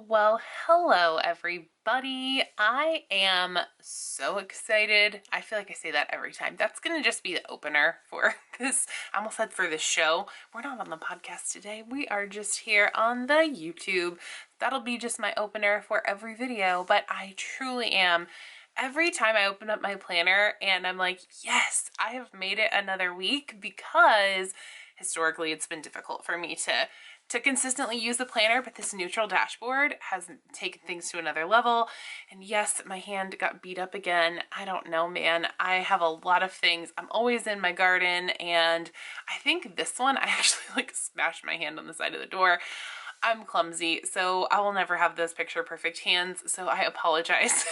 Well, hello everybody. I am so excited. I feel like I say that every time. That's going to just be the opener for this. I almost said for the show. We're not on the podcast today. We are just here on the YouTube. That'll be just my opener for every video, but I truly am. Every time I open up my planner and I'm like, yes, I have made it another week, because historically it's been difficult for me to consistently use the planner, but this neutral dashboard has taken things to another level. And yes, my hand got beat up again. I don't know, man. I have a lot of things. I'm always in my garden, and I think this one, I actually like smashed my hand on the side of the door. I'm clumsy, so I will never have those picture perfect hands, so I apologize.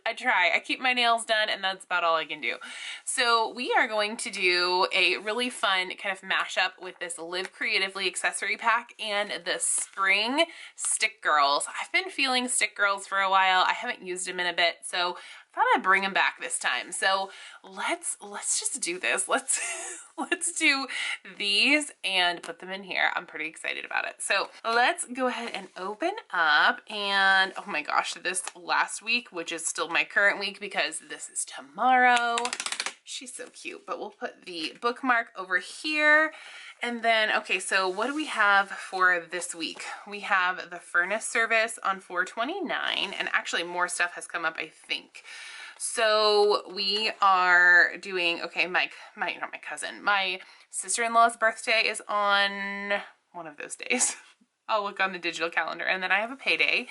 I try. I keep my nails done, and that's about all I can do. So we are going to do a really fun kind of mashup with this Live Creatively accessory pack and the spring stick girls. I've been feeling stick girls for a while. I haven't used them in a bit, so I thought I'd bring them back this time. So let's just do this. Let's do these and put them in here. I'm pretty excited about it. So let's go ahead and open up. And oh my gosh, this last week, which is still my current week because this is tomorrow. She's so cute, but we'll put the bookmark over here. And then, okay, so what do we have for this week? We have the furnace service on $4.29, and actually more stuff has come up, I think. So we are doing, okay, not my cousin, my sister-in-law's birthday is on one of those days. I'll look on the digital calendar, and then I have a payday.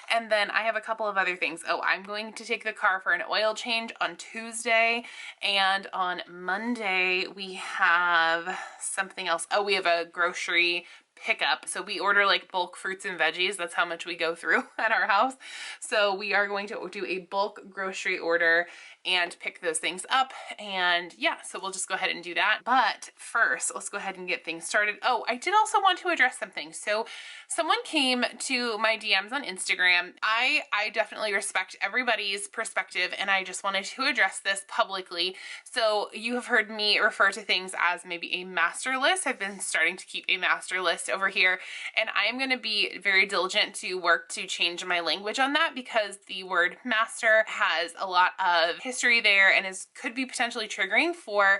And then I have a couple of other things. Oh, I'm going to take the car for an oil change on Tuesday. And on Monday, we have something else. Oh, we have a grocery pickup. So we order like bulk fruits and veggies. That's how much we go through at our house. So we are going to do a bulk grocery order and pick those things up. And yeah, so we'll just go ahead and do that. But first, let's go ahead and get things started. Oh, I did also want to address something. So someone came to my DMs on Instagram. I definitely respect everybody's perspective, and I just wanted to address this publicly. So you have heard me refer to things as maybe a master list. I've been starting to keep a master list over here, and I am going to be very diligent to work to change my language on that, because the word master has a lot of history there and could be potentially triggering for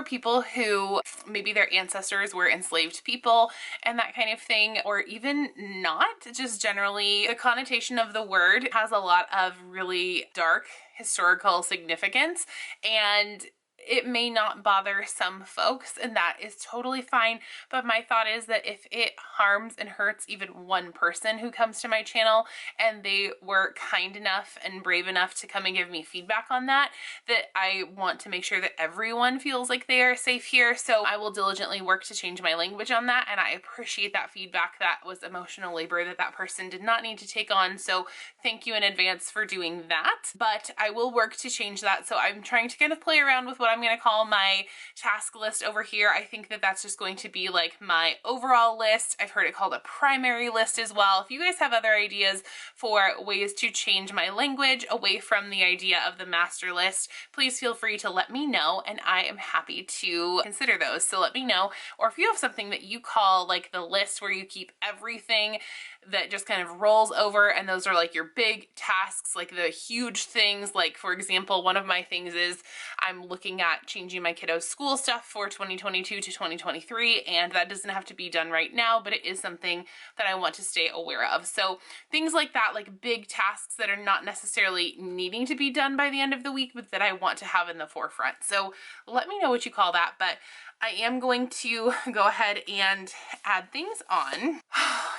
people who maybe their ancestors were enslaved people and that kind of thing, or even not. Just generally, the connotation of the word has a lot of really dark historical significance, and it may not bother some folks, and that is totally fine. But my thought is that if it harms and hurts even one person who comes to my channel, and they were kind enough and brave enough to come and give me feedback on that, that I want to make sure that everyone feels like they are safe here. So I will diligently work to change my language on that, and I appreciate that feedback. That was emotional labor that person did not need to take on. So thank you in advance for doing that. But I will work to change that. So I'm trying to kind of play around with what I'm going to call my task list over here. I think that that's just going to be like my overall list. I've heard it called a primary list as well. If you guys have other ideas for ways to change my language away from the idea of the master list, please feel free to let me know, and I am happy to consider those. So let me know. Or if you have something that you call like the list where you keep everything that just kind of rolls over, and those are like your big tasks, like the huge things. Like for example, one of my things is I'm looking at changing my kiddos' school stuff for 2022 to 2023, and that doesn't have to be done right now, but it is something that I want to stay aware of. So things like that, like big tasks that are not necessarily needing to be done by the end of the week, but that I want to have in the forefront. So let me know what you call that. But I am going to go ahead and add things on.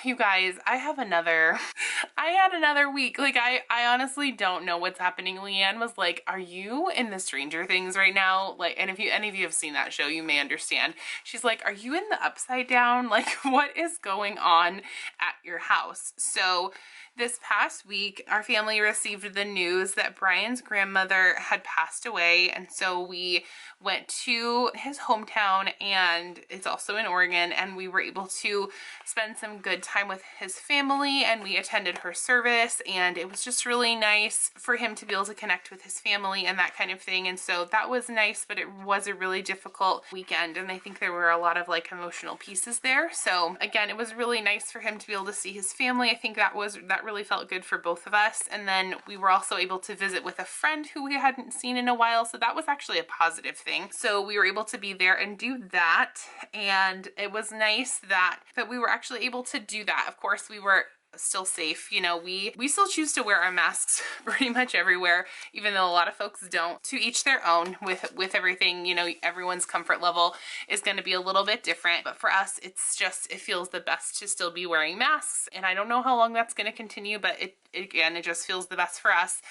You guys, I had another week. Like I honestly don't know what's happening. Leanne was like, are you in the Stranger Things right now? Like, and if any of you have seen that show, you may understand. She's like, are you in the Upside Down? Like, what is going on at your house? So this past week, our family received the news that Brian's grandmother had passed away, and so we went to his hometown, and it's also in Oregon, and we were able to spend some good time with his family, and we attended her service, and it was just really nice for him to be able to connect with his family and that kind of thing. And so that was nice, but it was a really difficult weekend, and I think there were a lot of like emotional pieces there. So again, it was really nice for him to be able to see his family. I think that that really felt good for both of us. And then we were also able to visit with a friend who we hadn't seen in a while, so that was actually a positive thing. So we were able to be there and do that, and it was nice that we were actually able to do that. Of course, we were still safe. You know, we still choose to wear our masks pretty much everywhere, even though a lot of folks don't. To each their own with everything. You know, everyone's comfort level is going to be a little bit different, but for us, it's just, it feels the best to still be wearing masks. And I don't know how long that's going to continue, but it just feels the best for us.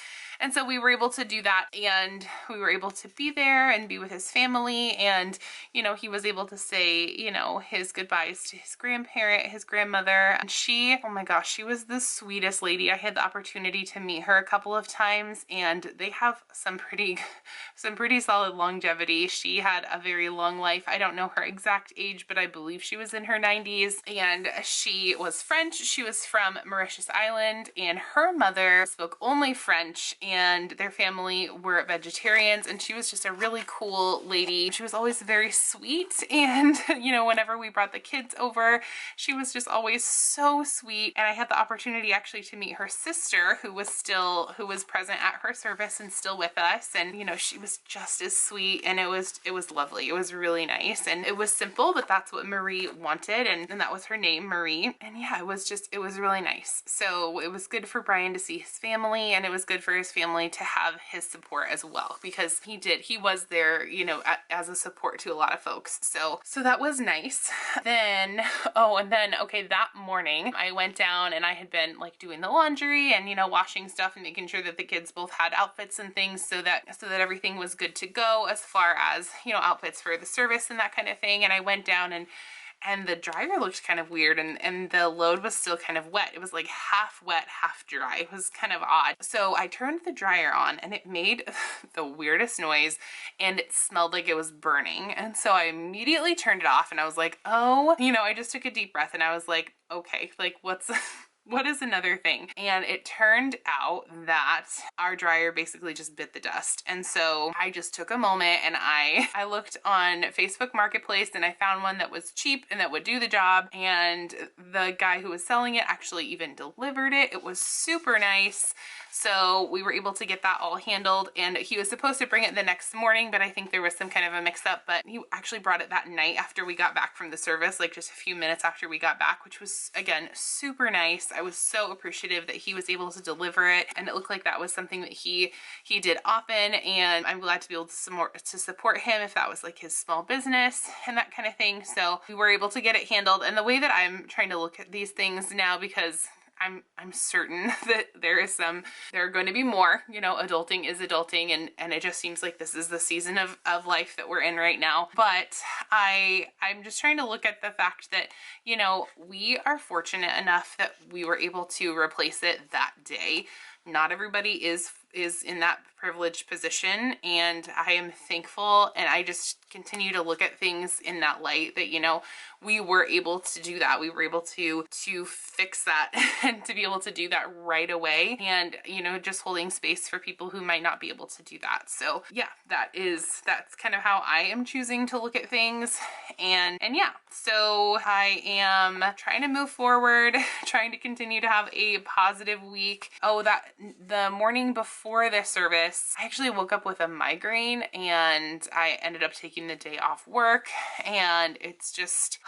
And so we were able to do that, and we were able to be there and be with his family. And, you know, he was able to say, you know, his goodbyes to his grandparent, his grandmother. And she, oh my gosh, she was the sweetest lady. I had the opportunity to meet her a couple of times, and they have some pretty solid longevity. She had a very long life. I don't know her exact age, but I believe she was in her 90s. And she was French. She was from Mauritius Island, and her mother spoke only French, and their family were vegetarians, and she was just a really cool lady. She was always very sweet, and you know, whenever we brought the kids over, she was just always so sweet. And I had the opportunity actually to meet her sister, who was present at her service and still with us, and you know, she was just as sweet, and it was lovely. It was really nice, and it was simple, but that's what Marie wanted, and that was her name, Marie. And yeah, it was really nice. So it was good for Byan to see his family, and it was good for his family to have his support as well, because he was there, you know, as a support to a lot of folks. So that was nice. Then, okay, that morning I went down, and I had been like doing the laundry and, you know, washing stuff and making sure that the kids both had outfits and things, so that everything was good to go as far as, you know, outfits for the service and that kind of thing. And I went down, and the dryer looked kind of weird, and the load was still kind of wet. It was like half wet, half dry. It was kind of odd. So I turned the dryer on, and it made the weirdest noise, and it smelled like it was burning. And so I immediately turned it off, and I was like, oh, you know, I just took a deep breath, and I was like, okay, like what is another thing? And it turned out that our dryer basically just bit the dust. And so I just took a moment, and I looked on Facebook Marketplace, and I found one that was cheap and that would do the job. And the guy who was selling it actually even delivered it. It was super nice. So we were able to get that all handled, and he was supposed to bring it the next morning, but I think there was some kind of a mix up, but he actually brought it that night after we got back from the service, like just a few minutes after we got back, which was, again, super nice. I was so appreciative that he was able to deliver it, and it looked like that was something that he did often, and I'm glad to be able to support him if that was like his small business and that kind of thing. So we were able to get it handled. And the way that I'm trying to look at these things now, because I'm certain that there are going to be more, you know, adulting is adulting, and it just seems like this is the season of life that we're in right now. But I'm just trying to look at the fact that, you know, we are fortunate enough that we were able to replace it that day. Not everybody is in that privileged position, and I am thankful, and I just continue to look at things in that light that, you know, we were able to do that. We were able to fix that and to be able to do that right away, and, you know, just holding space for people who might not be able to do that. So yeah, that's kind of how I am choosing to look at things. And yeah, so I am trying to move forward, trying to continue to have a positive week. Oh, that the morning before the service, I actually woke up with a migraine, and I ended up taking the day off work, and it's just,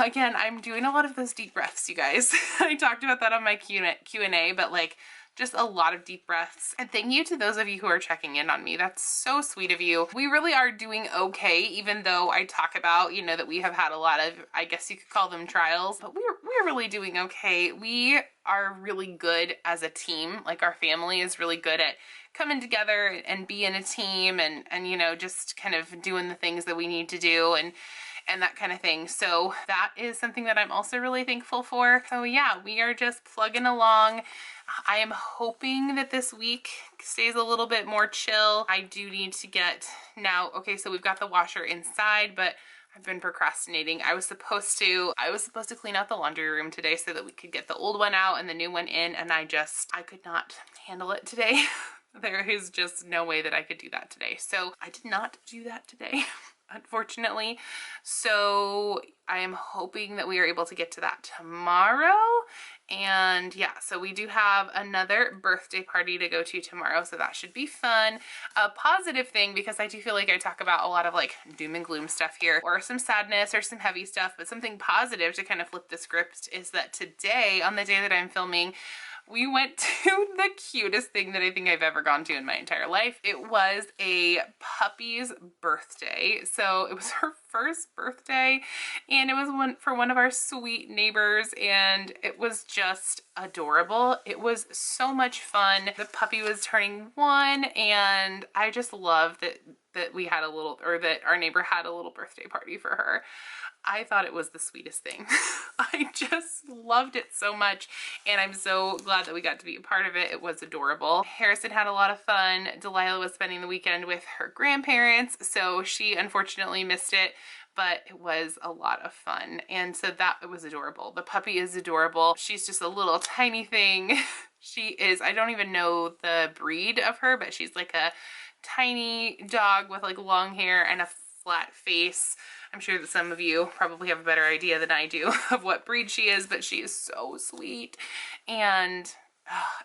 again, I'm doing a lot of those deep breaths, you guys. I talked about that on my Q&A, but like, just a lot of deep breaths. And thank you to those of you who are checking in on me. That's so sweet of you. We really are doing okay, even though I talk about, you know, that we have had a lot of, I guess you could call them trials, but we're really doing okay. We are really good as a team. Like, our family is really good at coming together and being a team, and you know, just kind of doing the things that we need to do, and that kind of thing. So that is something that I'm also really thankful for. So yeah, we are just plugging along. I am hoping that this week stays a little bit more chill. I do need to get now, okay, so we've got the washer inside, but I've been procrastinating. I was supposed to clean out the laundry room today so that we could get the old one out and the new one in, and I could not handle it today. There is just no way that I could do that today. So I did not do that today. unfortunately. So I am hoping that we are able to get to that tomorrow. And yeah, so we do have another birthday party to go to tomorrow, so that should be fun. A positive thing, because I do feel like I talk about a lot of like doom and gloom stuff here, or some sadness or some heavy stuff, but something positive to kind of flip the script is that today, on the day that I'm filming, we went to the cutest thing that I think I've ever gone to in my entire life. It was a puppy's birthday. So it was her first birthday, and it was for one of our sweet neighbors, and it was just adorable. It was so much fun. The puppy was turning 1, and I just love that we had a little, or that our neighbor had a little birthday party for her. I thought it was the sweetest thing. I just loved it so much, and I'm so glad that we got to be a part of it. It was adorable. Harrison had a lot of fun. Delilah was spending the weekend with her grandparents, so she unfortunately missed it, but it was a lot of fun, and so it was adorable. The puppy is adorable. She's just a little tiny thing. She is, I don't even know the breed of her, but she's like a tiny dog with like long hair and a flat face. I'm sure that some of you probably have a better idea than I do of what breed she is, but she is so sweet, and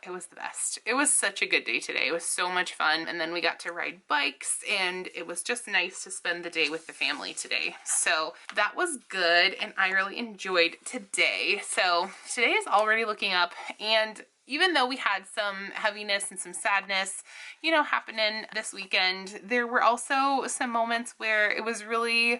it was the best. It was such a good day today. It was so much fun, and then we got to ride bikes, and it was just nice to spend the day with the family today. So that was good, and I really enjoyed today. So today is already looking up, and even though we had some heaviness and some sadness, you know, happening this weekend, there were also some moments where it was really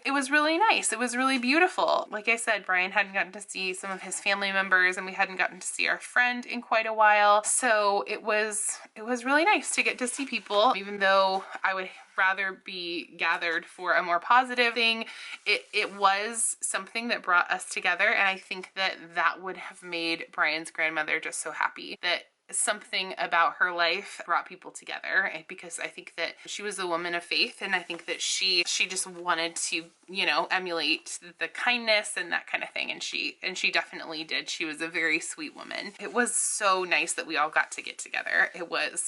nice. It was really beautiful. Like I said, Byan hadn't gotten to see some of his family members, and we hadn't gotten to see our friend in quite a while. So it was really nice to get to see people, even though I would rather be gathered for a more positive thing. It was something that brought us together, and I think that would have made Brian's grandmother just so happy that something about her life brought people together, because I think that she was a woman of faith, and I think that she just wanted to, you know, emulate the kindness and that kind of thing, and she definitely did. She was a very sweet woman. It was so nice that we all got to get together.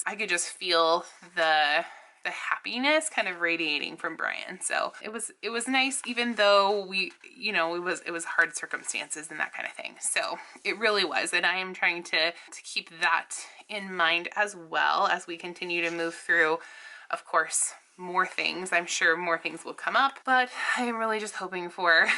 I could just feel the happiness kind of radiating from Byan. So it was nice, even though we, you know, it was hard circumstances and that kind of thing. So it really was, and I am trying to keep that in mind as well as we continue to move through, of course, more things. I'm sure more things will come up, but I am really just hoping for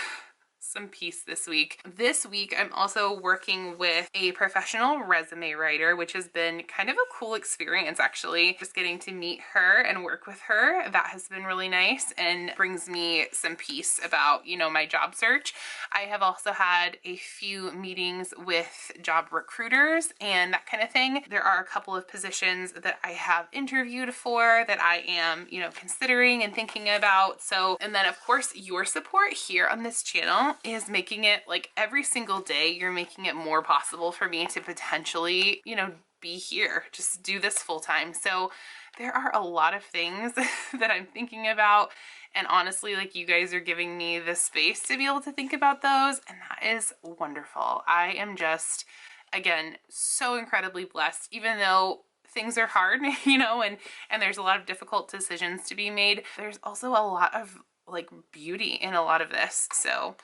some peace this week. This week, I'm also working with a professional resume writer, which has been kind of a cool experience, actually. Just getting to meet her and work with her, that has been really nice and brings me some peace about, you know, my job search. I have also had a few meetings with job recruiters and that kind of thing. There are a couple of positions that I have interviewed for that I am, you know, considering and thinking about. So, and then of course, your support here on this channel is making it, like, every single day you're making it more possible for me to potentially, you know, be here, just do this full time. So there are a lot of things that I'm thinking about, and honestly, like, you guys are giving me the space to be able to think about those, and that is wonderful. I am just, again, so incredibly blessed, even though things are hard, you know, and there's a lot of difficult decisions to be made. There's also a lot of, like, beauty in a lot of this. So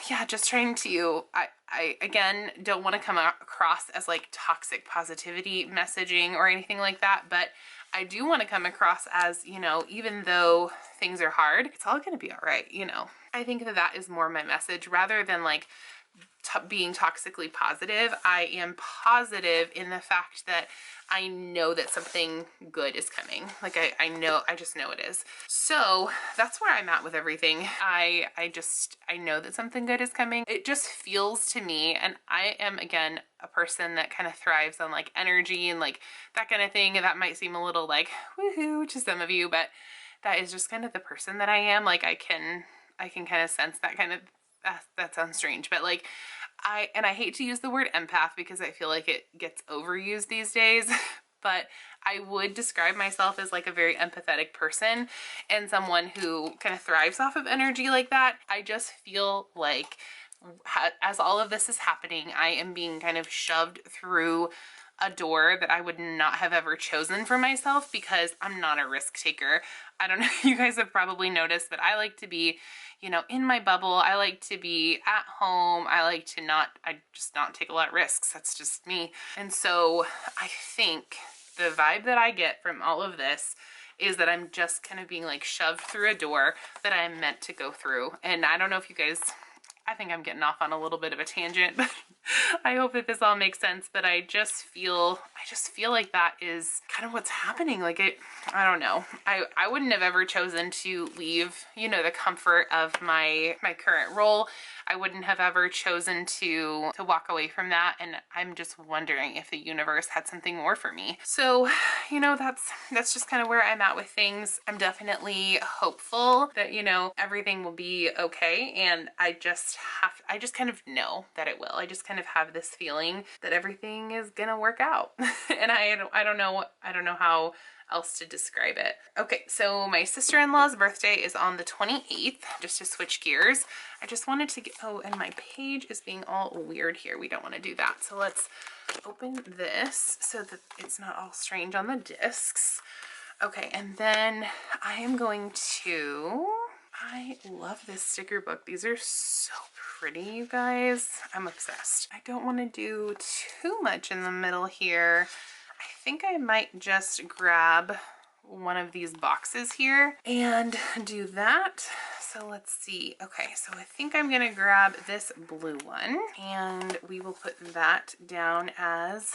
yeah, just trying to, I again don't want to come across as like toxic positivity messaging or anything like that, but I do want to come across as, you know, even though things are hard, it's all going to be all right, you know. I think that is more my message, rather than like being toxically positive. I am positive in the fact that I know that something good is coming. Like, I know, I just know it is. So that's where I'm at with everything. I know that something good is coming. It just feels to me, and I am, again, a person that kind of thrives on like energy and like that kind of thing. And that might seem a little like woohoo to some of you, but that is just kind of the person that I am. Like, I can kind of sense that kind of, that sounds strange, but like, I hate to use the word empath because I feel like it gets overused these days, but I would describe myself as like a very empathetic person and someone who kind of thrives off of energy like that. I just feel like as all of this is happening, I am being kind of shoved through a door that I would not have ever chosen for myself because I'm not a risk taker. I don't know if you guys have probably noticed, but I like to be, you know, in my bubble. I like to be at home. I just not take a lot of risks. That's just me. And so I think the vibe that I get from all of this is that I'm just kind of being like shoved through a door that I'm meant to go through. And I don't know if you guys, I think I'm getting off on a little bit of a tangent, but I hope that this all makes sense. But I just feel like that is kind of what's happening. Like I don't know. I wouldn't have ever chosen to leave, you know, the comfort of my current role. I wouldn't have ever chosen to walk away from that. And I'm just wondering if the universe had something more for me. So, you know, that's just kind of where I'm at with things. I'm definitely hopeful that, you know, everything will be okay. And I just kind of know that it will. I just kind of have this feeling that everything is gonna work out. And I don't know how else to describe it. Okay, so my sister-in-law's birthday is on the 28th, just to switch gears. I just wanted to get, oh, and my page is being all weird here. We don't want to do that. So let's open this so that it's not all strange on the discs. Okay, and then I am going to, I love this sticker book. These are so pretty, you guys. I'm obsessed. I don't want to do too much in the middle here. I think I might just grab one of these boxes here and do that. So let's see. Okay, so I think I'm gonna grab this blue one and we will put that down as,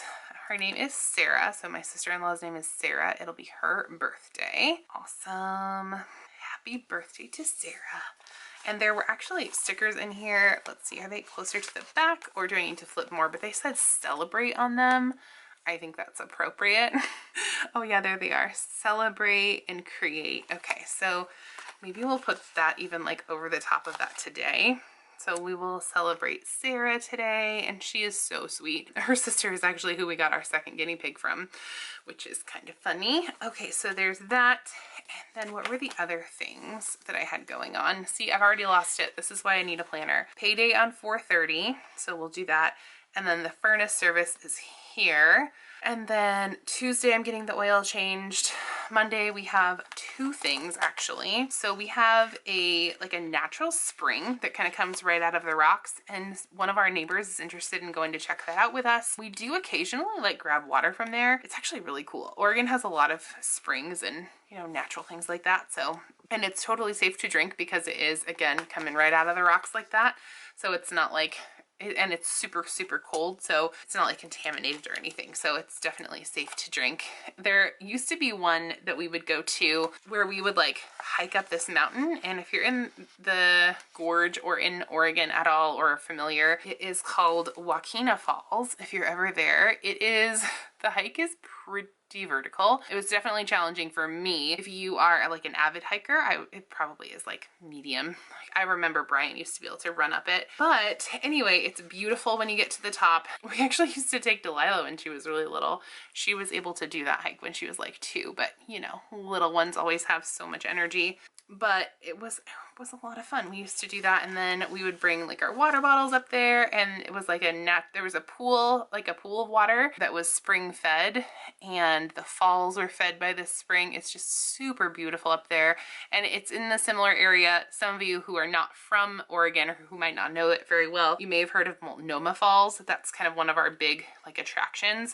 her name is Sarah. So my sister-in-law's name is Sarah. It'll be her birthday. Awesome. Happy birthday to Sarah. And there were actually stickers in here. Let's see, are they closer to the back or do I need to flip more? But they said celebrate on them. I think that's appropriate. Oh yeah, there they are. Celebrate and create. Okay, so maybe we'll put that even like over the top of that today. So we will celebrate Sarah today, and she is so sweet. Her sister is actually who we got our second guinea pig from, which is kind of funny. Okay, so there's that. And then what were the other things that I had going on? See, I've already lost it. This is why I need a planner. Payday on 4/30, so we'll do that. And then the furnace service is here. And then Tuesday I'm getting the oil changed. Monday we have two things actually. So we have a natural spring that kind of comes right out of the rocks, and one of our neighbors is interested in going to check that out with us. We do occasionally like grab water from there. It's actually really cool. Oregon has a lot of springs and, you know, natural things like that. So, and it's totally safe to drink because it is, again, coming right out of the rocks like that. So it's not like, and it's super, super cold, so it's not like contaminated or anything. So it's definitely safe to drink. There used to be one that we would go to where we would like hike up this mountain. And if you're in the gorge or in Oregon at all or familiar, it is called Wakena Falls. If you're ever there, the hike is pretty vertical. It was definitely challenging for me. If you are like an avid hiker, it probably is like medium. I remember Byan used to be able to run up it. But anyway, it's beautiful when you get to the top. We actually used to take Delilah when she was really little. She was able to do that hike when she was like 2, but you know, little ones always have so much energy. But it was a lot of fun. We used to do that, and then we would bring like our water bottles up there, and it was like there was a pool of water that was spring fed, and the falls were fed by this spring. It's just super beautiful up there, and it's in the similar area. Some of you who are not from Oregon or who might not know it very well, you may have heard of Multnomah Falls. That's kind of one of our big like attractions.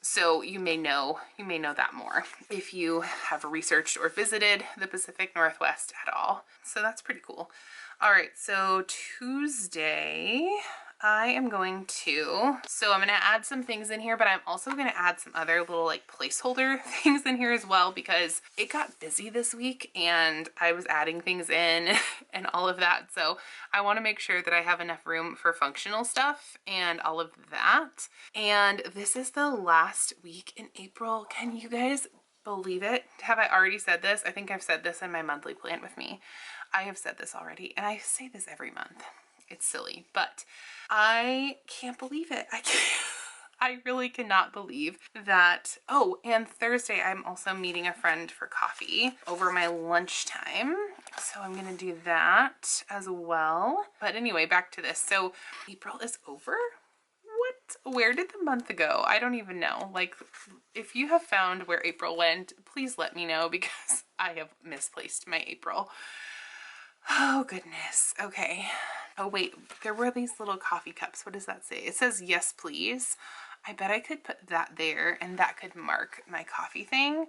So you may know that more if you have researched or visited the Pacific Northwest at all. So that's pretty cool. All right, so Tuesday, I'm going to add some things in here, but I'm also going to add some other little like placeholder things in here as well, because it got busy this week and I was adding things in and all of that. So I want to make sure that I have enough room for functional stuff and all of that. And this is the last week in April. Can you guys believe it? Have I already said this? I think I've said this in my monthly plan with me. I have said this already, and I say this every month. It's silly, but I can't believe it. I really cannot believe that. Oh, and Thursday I'm also meeting a friend for coffee over my lunchtime. So I'm gonna do that as well. But anyway, back to this. So April is over. What? Where did the month go? I don't even know. Like, if you have found where April went, please let me know because I have misplaced my April. Oh, goodness. Okay. Oh, wait. There were these little coffee cups. What does that say? It says, yes, please. I bet I could put that there and that could mark my coffee thing.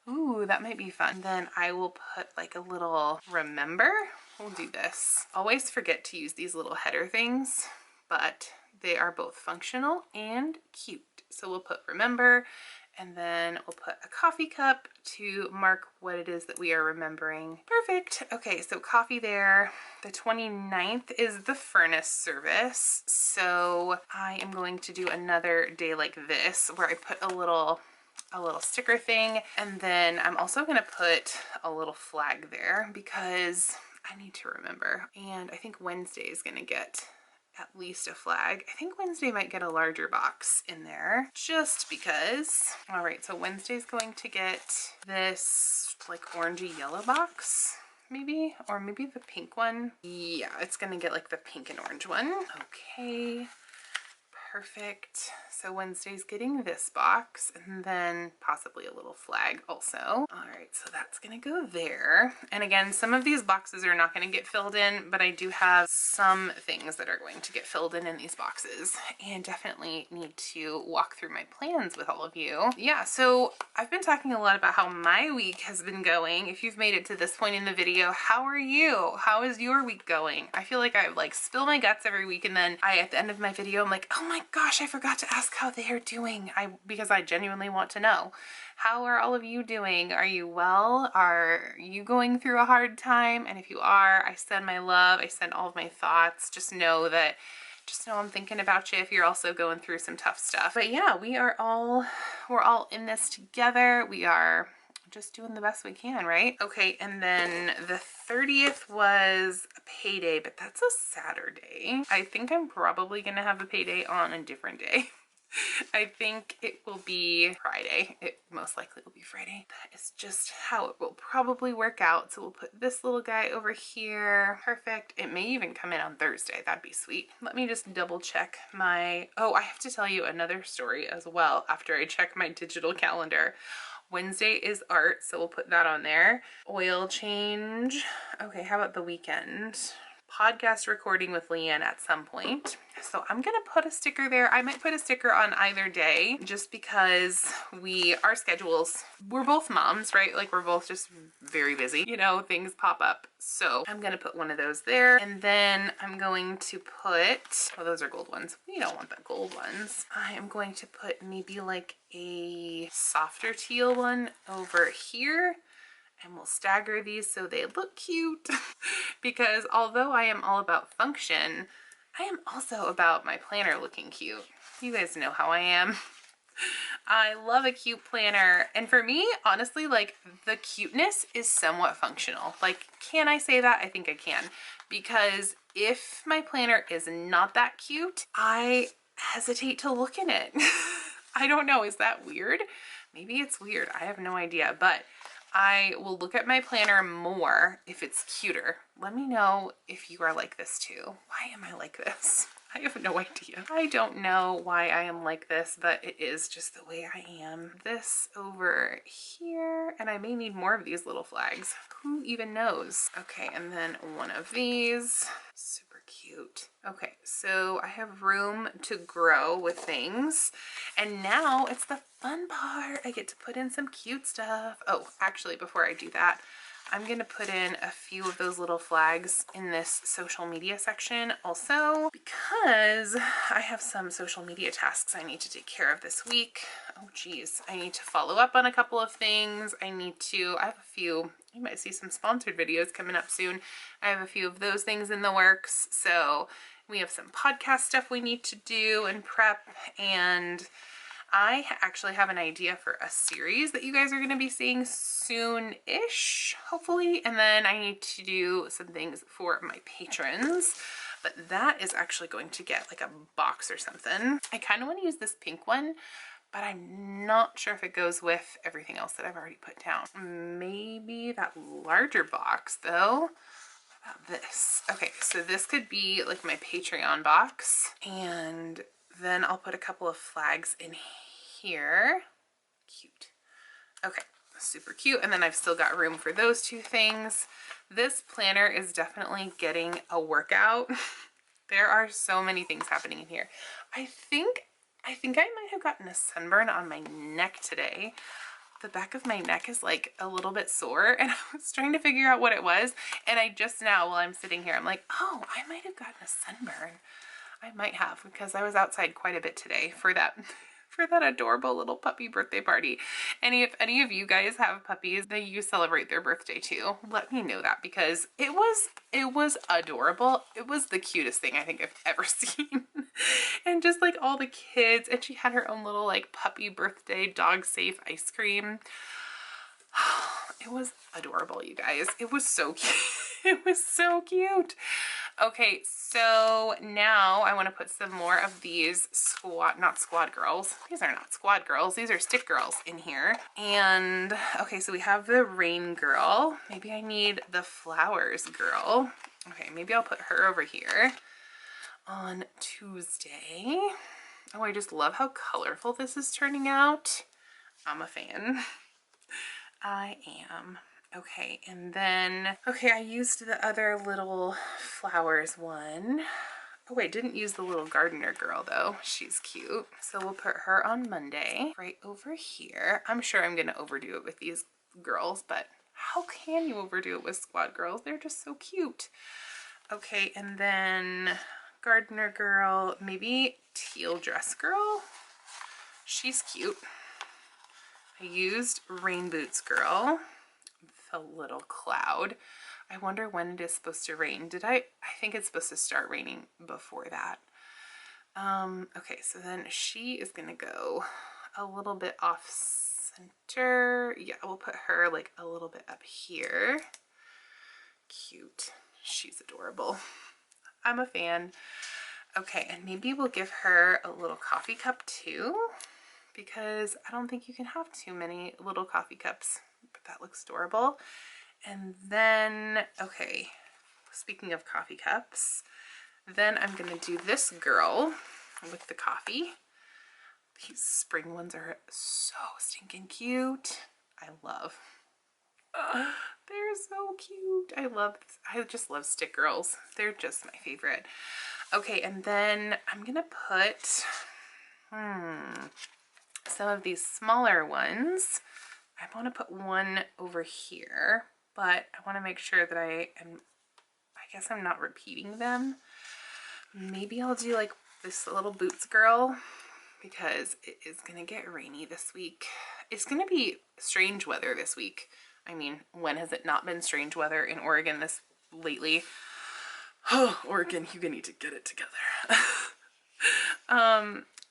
Ooh, that might be fun. Then I will put like a little remember. We'll do this. Always forget to use these little header things, but they are both functional and cute. So we'll put remember, and then we'll put a coffee cup to mark what it is that we are remembering. Perfect. Okay, so coffee there. The 29th is the furnace service. So I am going to do another day like this where I put a little sticker thing, and then I'm also going to put a little flag there because I need to remember. And I think Wednesday is going to get at least a flag. I think Wednesday might get a larger box in there just because. All right, so Wednesday's going to get this like orangey yellow box maybe, or maybe the pink one. Yeah, it's going to get like the pink and orange one. Okay. Perfect. So Wednesday's getting this box and then possibly a little flag also. All right, so that's gonna go there. And again, some of these boxes are not gonna get filled in, but I do have some things that are going to get filled in these boxes, and definitely need to walk through my plans with all of you. Yeah, so I've been talking a lot about how my week has been going. If you've made it to this point in the video, how are you? How is your week going? I feel like I like spill my guts every week, and then at the end of my video, I'm like, oh my gosh, I forgot to ask how they are doing. Because I genuinely want to know. How are all of you doing? Are you well? Are you going through a hard time? And if you are, I send my love. I send all of my thoughts. Just know I'm thinking about you if you're also going through some tough stuff. But yeah, we're all in this together. We are just doing the best we can, right? Okay, and then the 30th was a payday, but that's a Saturday. I think I'm probably gonna have a payday on a different day. I think it will be Friday. It most likely will be Friday. That is just how it will probably work out. So we'll put this little guy over here. Perfect. It may even come in on Thursday. That'd be sweet. Let me just double check my, oh, I have to tell you another story as well after I check my digital calendar. Wednesday is art, so we'll put that on there. Oil change. Okay, how about the weekend? Podcast recording with Leanne at some point. So I'm gonna put a sticker there. I might put a sticker on either day just because our schedules, we're both moms, right? Like we're both just very busy, you know, things pop up. So I'm gonna put one of those there, and then I'm going to put, oh, those are gold ones. We don't want the gold ones. I am going to put maybe like a softer teal one over here. And we'll stagger these so they look cute because although I am all about function, I am also about my planner looking cute. You guys know how I am. I love a cute planner, and for me, honestly, like the cuteness is somewhat functional. Like, can I say that? I think I can, because if my planner is not that cute, I hesitate to look in it. I don't know, is that weird? Maybe it's weird, I have no idea, but I will look at my planner more if it's cuter. Let me know if you are like this too. Why am I like this? I have no idea. I don't know why I am like this, but it is just the way I am. This over here, and I may need more of these little flags. Who even knows? Okay, and then one of these. Super cute. Okay, so I have room to grow with things, and now it's the fun part. I get to put in some cute stuff. Oh, actually, before I do that, I'm gonna put in a few of those little flags in this social media section also, because I have some social media tasks I need to take care of this week. Oh geez, I need to follow up on a couple of things. I have a few, you might see some sponsored videos coming up soon. I have a few of those things in the works. So we have some podcast stuff we need to do and prep, and I actually have an idea for a series that you guys are going to be seeing soon-ish, hopefully, and then I need to do some things for my patrons, but that is actually going to get like a box or something. I kind of want to use this pink one, but I'm not sure if it goes with everything else that I've already put down. Maybe that larger box though. How about this? Okay, so this could be like my Patreon box, and Then I'll put a couple of flags in here. Cute. Okay, super cute. And then I've still got room for those two things. This planner is definitely getting a workout. There are so many things happening in here. I think I might have gotten a sunburn on my neck today. The back of my neck is like a little bit sore, and I was trying to figure out what it was. And I just now, while I'm sitting here, I'm like, oh, I might have gotten a sunburn. I might have, because I was outside quite a bit today for that adorable little puppy birthday party. And if any of you guys have puppies that you celebrate their birthday too, let me know that, because it was adorable. It was the cutest thing I think I've ever seen. And just like all the kids, and she had her own little like puppy birthday dog safe ice cream. It was adorable, you guys. It was so cute. It was so cute. Okay, so now I want to put some more of these not squad girls. These are not squad girls. These are stick girls in here. And okay, so we have the rain girl. Maybe I need the flowers girl. Okay, maybe I'll put her over here on Tuesday. Oh, I just love how colorful this is turning out. I'm a fan. I am. Okay, and then, okay, I used the other little flowers one. Oh wait, didn't use the little gardener girl though. She's cute. So we'll put her on Monday right over here. I'm sure I'm gonna overdo it with these girls, but how can you overdo it with squad girls? They're just so cute. Okay, and then gardener girl, maybe teal dress girl. She's cute. I used rain boots girl. A little cloud. I wonder when it is supposed to rain. I think it's supposed to start raining before that. Okay, so then she is gonna go a little bit off center. Yeah, we'll put her like a little bit up here. Cute. She's adorable. I'm a fan. Okay, and maybe we'll give her a little coffee cup too, because I don't think you can have too many little coffee cups. But that looks adorable. And then, okay, speaking of coffee cups, then I'm gonna do this girl with the coffee. These spring ones are so stinking cute. I love. They're so cute. I just love stick girls. They're just my favorite. Okay, and then I'm gonna put some of these smaller ones. I want to put one over here, but I want to make sure that I guess I'm not repeating them. Maybe I'll do like this little boots girl, because it is going to get rainy this week. It's going to be strange weather this week. I mean, when has it not been strange weather in Oregon this lately? Oh, Oregon, you're going to need to get it together.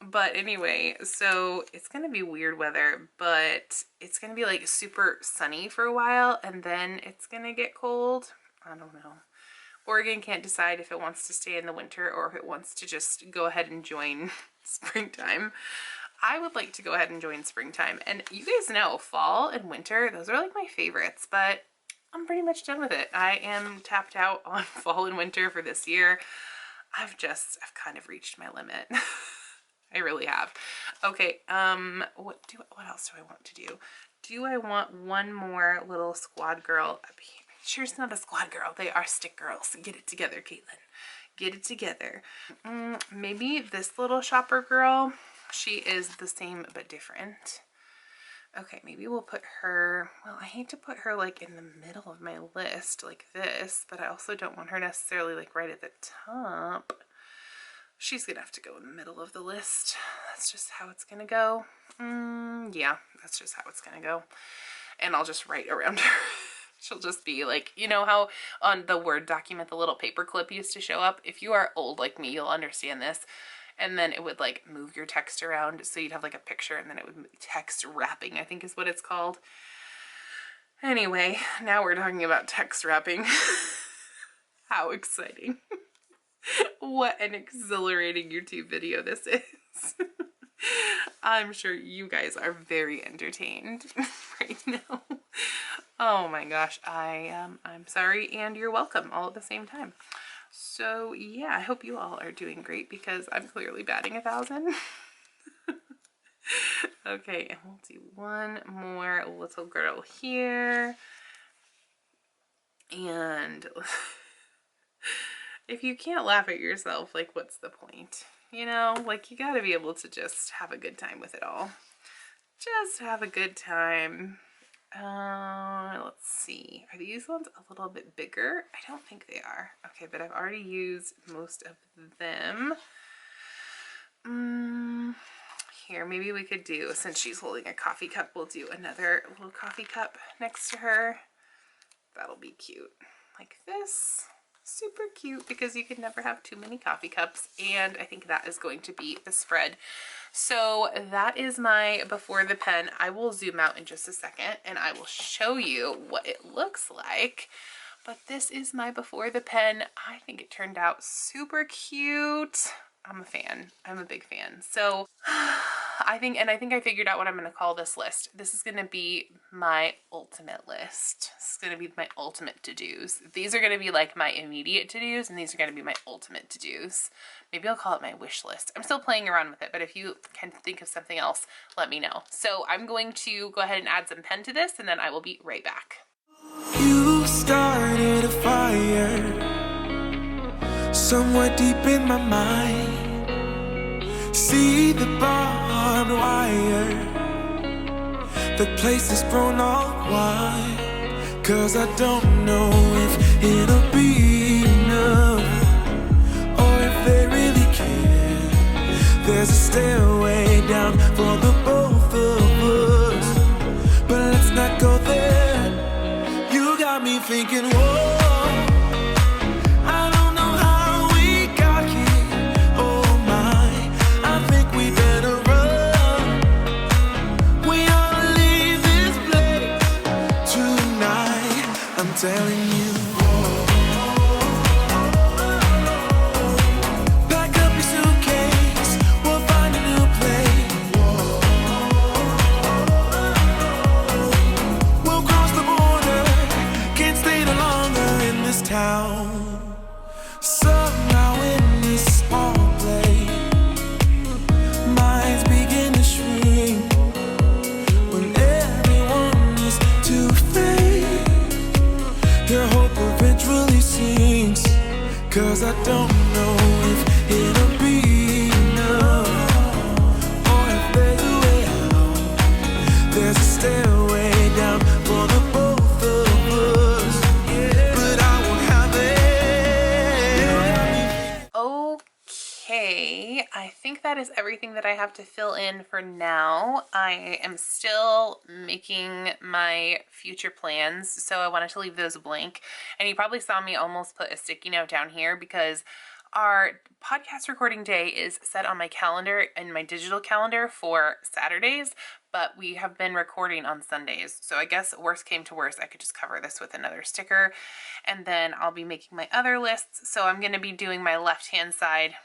But anyway, so it's gonna be weird weather, but it's gonna be like super sunny for a while, and then it's gonna get cold. I don't know. Oregon can't decide if it wants to stay in the winter or if it wants to just go ahead and join springtime. I would like to go ahead and join springtime. And you guys know, fall and winter, those are like my favorites, but I'm pretty much done with it. I am tapped out on fall and winter for this year. I've kind of reached my limit. I really have. Okay, what else do I want to do? Do I want one more little squad girl up here? Sure, it's not a squad girl. They are stick girls. Get it together, Caitlin. Get it together. Maybe this little shopper girl. She is the same but different. Okay, maybe we'll put her, well, I hate to put her like in the middle of my list like this, but I also don't want her necessarily like right at the top. She's gonna have to go in the middle of the list. That's just how it's gonna go. Yeah, that's just how it's gonna go. And I'll just write around her. She'll just be like, you know how on the Word document the little paperclip used to show up? If you are old like me, you'll understand this. And then it would like move your text around, so you'd have like a picture, and then it would text wrapping, I think is what it's called. Anyway, now we're talking about text wrapping. How exciting. What an exhilarating YouTube video this is. I'm sure you guys are very entertained right now. Oh my gosh, I'm sorry and you're welcome all at the same time. So yeah, I hope you all are doing great because I'm clearly batting 1,000. Okay, and we'll do one more little girl here. And if you can't laugh at yourself, like, what's the point? You know, like, you gotta be able to just have a good time with it all. Just have a good time. Let's see. Are these ones a little bit bigger? I don't think they are. Okay, but I've already used most of them. Here, maybe we could do, since she's holding a coffee cup, we'll do another little coffee cup next to her. That'll be cute. Like this. Super cute because you can never have too many coffee cups, and I think that is going to be the spread. So that is my before the pen. I will zoom out in just a second and I will show you what it looks like. But this is my before the pen. I think it turned out super cute. I'm a fan. I'm a big fan. So I think I figured out what I'm going to call this list. This is going to be my ultimate list. This is going to be my ultimate to-dos. These are going to be like my immediate to-dos, and these are going to be my ultimate to-dos. Maybe I'll call it my wish list. I'm still playing around with it, but if you can think of something else, let me know. So I'm going to go ahead and add some pen to this, and then I will be right back. You started a fire somewhere deep in my mind. See the barbed wire, the place is thrown all wide. 'Cause I don't know if it'll be enough, or if they really care. There's a stairway down for the both of us, but let's not go there. You got me thinking, whoa, I don't know how we got here. Oh my, I think we better run. We ought to leave this place tonight, I'm telling you. Pack up your suitcase, we'll find a new place. We'll cross the border, can't stay no longer in this town. Somehow in this small place, minds begin to shrink when everyone is too fake. Your hope eventually sinks, 'cause I don't know if it'll be enough, or if there's a way out. There's a stairway down for the both of us, but I won't have it. Okay, I think that is everything that I have to fill in for now. I am still making my future plans, so I wanted to leave those blank. And you probably saw me almost put a sticky note down here because our podcast recording day is set on my calendar, in my digital calendar, for Saturdays, but we have been recording on Sundays. So I guess worst came to worst, I could just cover this with another sticker, and then I'll be making my other lists. So I'm going to be doing my left-hand side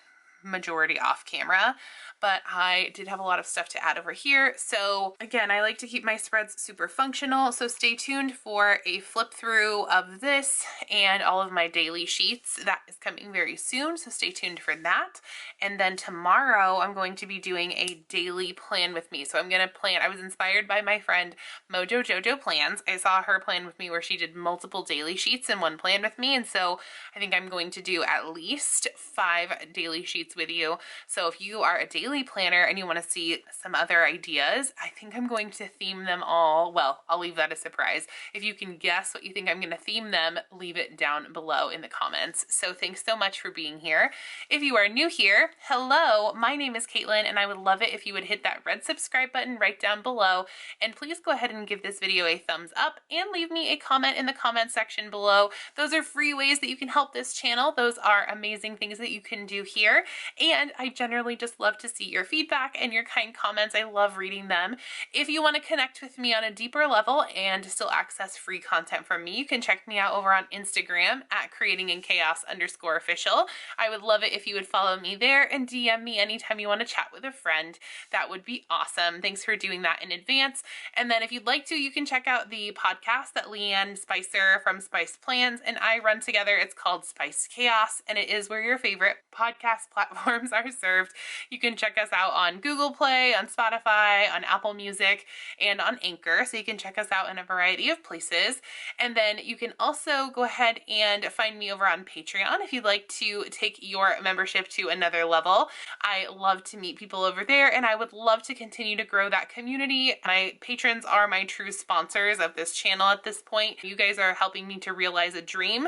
majority off camera, but I did have a lot of stuff to add over here. So again, I like to keep my spreads super functional, so stay tuned for a flip through of this and all of my daily sheets. That is coming very soon, so stay tuned for that. And then tomorrow I'm going to be doing a daily plan with me. So I'm going to plan, I was inspired by my friend Mojo Jojo Plans. I saw her plan with me where she did multiple daily sheets in one plan with me, and so I think I'm going to do at least 5 daily sheets with you. So if you are a daily planner and you want to see some other ideas, I think I'm going to theme them all. Well, I'll leave that a surprise. If you can guess what you think I'm going to theme them, leave it down below in the comments. So thanks so much for being here. If you are new here, hello, my name is Caitlin, and I would love it if you would hit that red subscribe button right down below, and please go ahead and give this video a thumbs up and leave me a comment in the comment section below. Those are free ways that you can help this channel. Those are amazing things that you can do here. And I generally just love to see your feedback and your kind comments. I love reading them. If you want to connect with me on a deeper level and still access free content from me, you can check me out over on Instagram at creatinginchaos_official. I would love it if you would follow me there and DM me anytime you want to chat with a friend. That would be awesome. Thanks for doing that in advance. And then if you'd like to, you can check out the podcast that Leanne Spicer from Spice Plans and I run together. It's called Spice Chaos, and it is where your favorite podcast platforms are served. You can check us out on Google Play, on Spotify, on Apple Music, and on Anchor. So you can check us out in a variety of places. And then you can also go ahead and find me over on Patreon if you'd like to take your membership to another level. I love to meet people over there, and I would love to continue to grow that community. My patrons are my true sponsors of this channel at this point. You guys are helping me to realize a dream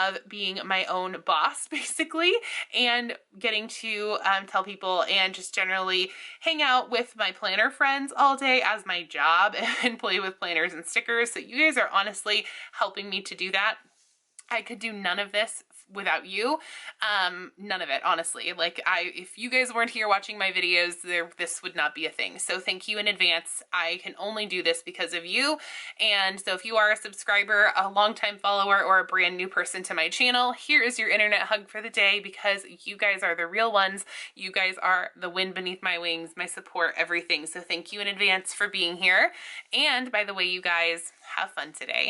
of being my own boss, basically, and getting to tell people and just generally hang out with my planner friends all day as my job and play with planners and stickers. So you guys are honestly helping me to do that. I could do none of this without you. None of it, honestly. Like, if you guys weren't here watching my videos, this would not be a thing. So thank you in advance. I can only do this because of you. And so if you are a subscriber, a longtime follower, or a brand new person to my channel, here is your internet hug for the day, because you guys are the real ones. You guys are the wind beneath my wings, my support, everything. So thank you in advance for being here. And by the way, you guys, have fun today.